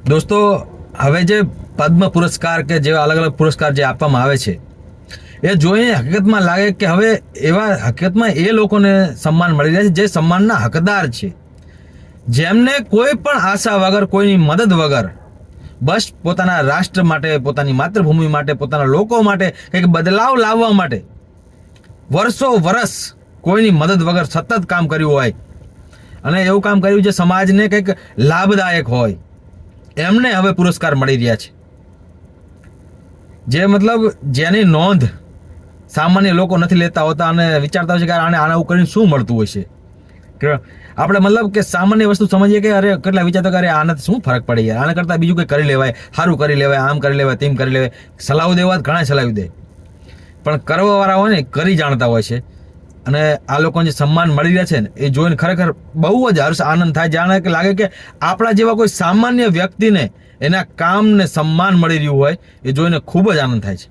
દોસ્તો, હવે જે પદ્મ પુરસ્કાર કે જેવા અલગ અલગ પુરસ્કાર જે આપવામાં આવે છે એ જોઈને હકીકતમાં લાગે કે હવે એવા હકીકતમાં એ લોકોને સન્માન મળી રહ્યા છે જે સન્માનના હકદાર છે, જેમને કોઈ પણ આશા વગર, કોઈની મદદ વગર બસ પોતાના રાષ્ટ્ર માટે, પોતાની માતૃભૂમિ માટે, પોતાના લોકો માટે કંઈક બદલાવ લાવવા માટે વર્ષો વર્ષ કોઈની મદદ વગર સતત કામ કર્યું હોય અને એવું કામ કર્યું જે સમાજને કંઈક લાભદાયક હોય, એમને હવે પુરસ્કાર મળી રહ્યા છે. જે મતલબ જેની નોંધ સામાન્ય લોકો નથી લેતા હોતા અને વિચારતા હોય છે કે આના કરીને શું મળતું હોય છે. કે આપણે મતલબ કે સામાન્ય વસ્તુ સમજીએ કે અરે કેટલા વિચારતા કે અરે આનાથી શું ફરક પડે યાર, આના કરતાં બીજું કંઈ કરી લેવાય, સારું કરી લેવાય, આમ કરી લેવાય, તેમ કરી લેવાય, સલાહ દેવા ઘણા સલાહ દે, પણ કરવાવાળા હોય ને કરી જાણતા હોય છે. અને આ લોકોને જે સન્માન મળી રહ્યા છે ને એ જોઈને ખરેખર બહુ જ હર્ષ આનંદ થાય. જાણે કે લાગે કે આપણા જેવા કોઈ સામાન્ય વ્યક્તિને એના કામને સન્માન મળી રહ્યું હોય એ જોઈને ખૂબ જ આનંદ થાય છે.